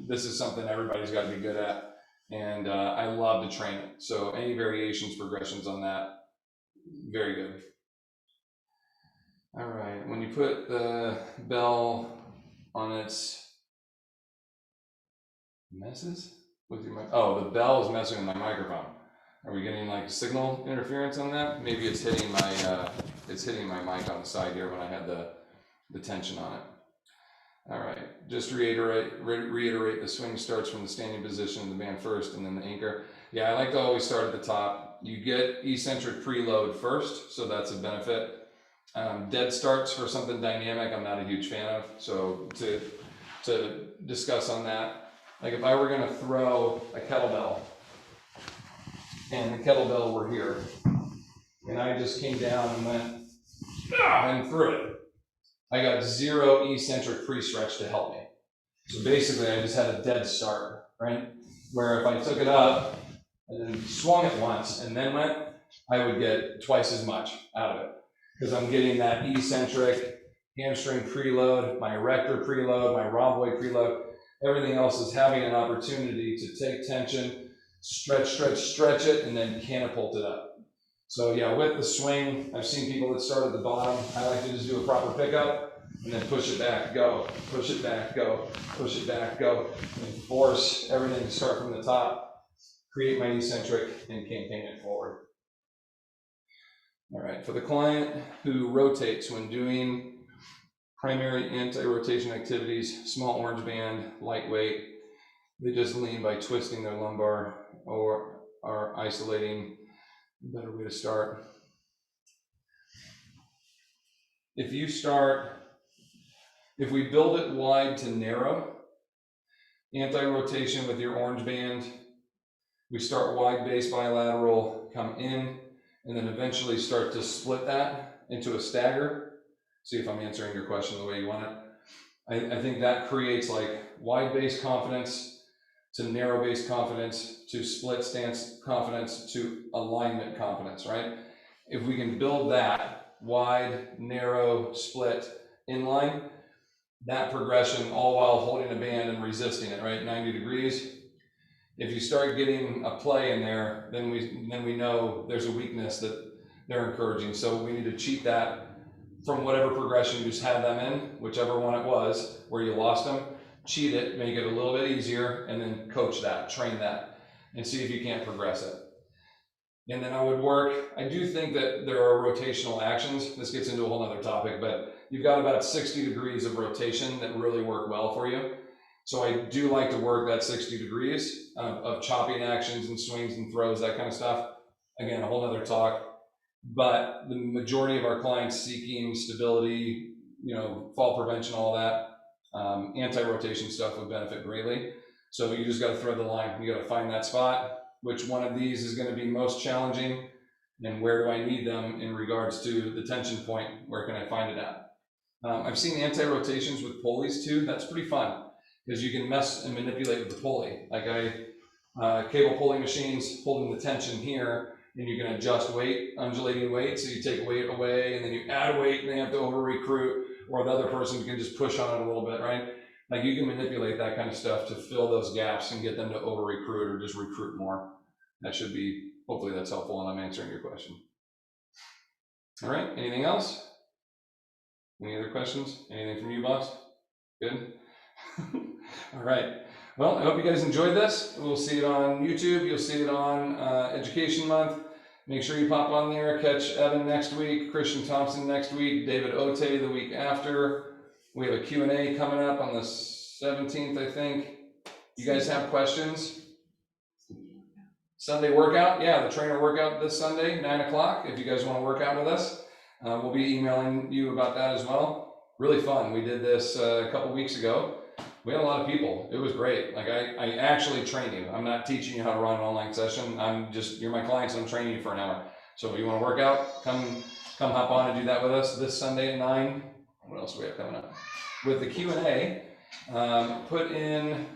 this is something everybody's got to be good at, and I love to train it. So any variations, progressions on that, very good. All right, when you put the bell on its messes with your the bell is messing with my microphone. Are we getting like signal interference on that? Maybe it's hitting my mic on the side here when I had the tension on it. All right, just to reiterate, the swing starts from the standing position of the band first and then the anchor. Yeah, I like to always start at the top. You get eccentric preload first, so that's a benefit. Dead starts for something dynamic, I'm not a huge fan of. So to discuss on that, like if I were gonna throw a kettlebell and the kettlebell were here, and I just came down and went, and threw it, I got 0 eccentric pre-stretch to help me. So basically I just had a dead start, right? Where if I took it up and then swung it once and then went, I would get twice as much out of it. Because I'm getting that eccentric, hamstring preload, my erector preload, my rhomboid preload. Everything else is having an opportunity to take tension, stretch it, and then catapult it up. So yeah, with the swing, I've seen people that start at the bottom. I like to just do a proper pickup and then push it back, go, push it back, go, push it back, go, and force everything to start from the top, create my eccentric, and campaign it forward. All right, for the client who rotates when doing primary anti-rotation activities, small orange band, lightweight, they just lean by twisting their lumbar or are isolating. A better way to start. If we build it wide to narrow, anti-rotation with your orange band, we start wide base bilateral, come in, and then eventually start to split that into a stagger. See if I'm answering your question the way you want it. I think that creates like wide base confidence to narrow base confidence to split stance confidence to alignment confidence, right? If we can build that, wide, narrow, split, inline. That progression, all while holding a band and resisting it, right? 90 degrees. If you start getting a play in there, then we know there's a weakness that they're encouraging. So we need to cheat that from whatever progression you just had them in, whichever one it was, where you lost them, cheat it, make it a little bit easier, and then coach that, train that, and see if you can't progress it. And then I would work, I do think that there are rotational actions. This gets into a whole other topic, but you've got about 60 degrees of rotation that really work well for you. So I do like to work that 60 degrees of chopping actions and swings and throws, that kind of stuff. Again, a whole other talk. But the majority of our clients seeking stability, fall prevention, all that, anti-rotation stuff would benefit greatly. So you just got to thread the line. You got to find that spot. Which one of these is going to be most challenging, and where do I need them in regards to the tension point? Where can I find it at? I've seen anti-rotations with pulleys too. That's pretty fun because you can mess and manipulate with the pulley. Like cable pulley machines holding the tension here, and you can adjust weight, undulating weight. So you take weight away and then you add weight and they have to over recruit, or the other person can just push on it a little bit, right? Like you can manipulate that kind of stuff to fill those gaps and get them to over recruit or just recruit more. That should be, hopefully that's helpful and I'm answering your question. All right, anything else? Any other questions? Anything from you, boss? Good? All right. Well, I hope you guys enjoyed this. We'll see it on YouTube. You'll see it on Education Month. Make sure you pop on there. Catch Evan next week, Christian Thompson next week, David Ote the week after. We have a Q&A coming up on the 17th, I think. You guys have questions? Sunday workout? Yeah, the trainer workout this Sunday, 9 o'clock. If you guys want to work out with us, we'll be emailing you about that as well. Really fun. We did this a couple weeks ago. We had a lot of people. It was great. Like I actually train you. I'm not teaching you how to run an online session. You're my clients and I'm training you for an hour. So if you want to work out, come hop on and do that with us this Sunday at 9. What else do we have coming up? With the Q&A, put in,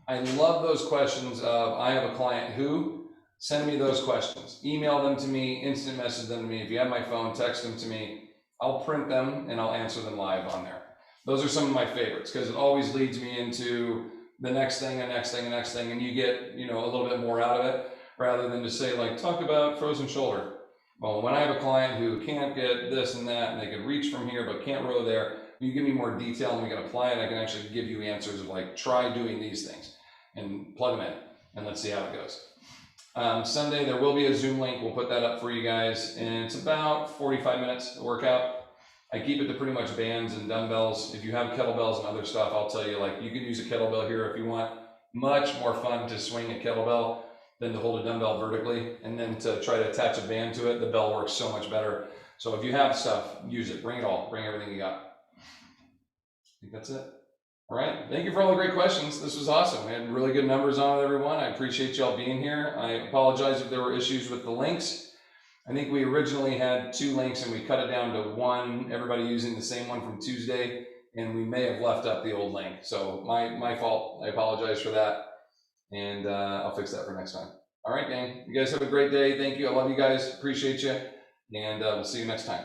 I love those questions of, I have a client who, send me those questions. Email them to me, instant message them to me. If you have my phone, text them to me. I'll print them and I'll answer them live on there. Those are some of my favorites because it always leads me into the next thing, and you get, a little bit more out of it rather than just say like, talk about frozen shoulder. Well, when I have a client who can't get this and that, and they can reach from here, but can't row there, you give me more detail and we can apply it. I can actually give you answers of like, try doing these things and plug them in and let's see how it goes. Sunday, there will be a Zoom link. We'll put that up for you guys. And it's about 45 minutes to workout. I keep it to pretty much bands and dumbbells. If you have kettlebells and other stuff, I'll tell you, like, you can use a kettlebell here if you want. Much more fun to swing a kettlebell than to hold a dumbbell vertically. And then to try to attach a band to it, the bell works so much better. So if you have stuff, use it. Bring it all. Bring everything you got. I think that's it. All right. Thank you for all the great questions. This was awesome. We had really good numbers on it, everyone. I appreciate y'all being here. I apologize if there were issues with the links. I think we originally had 2 links and we cut it down to 1, everybody using the same one from Tuesday, and we may have left up the old link. So my fault. I apologize for that. And I'll fix that for next time. All right, gang. You guys have a great day. Thank you. I love you guys. Appreciate you. And we'll see you next time.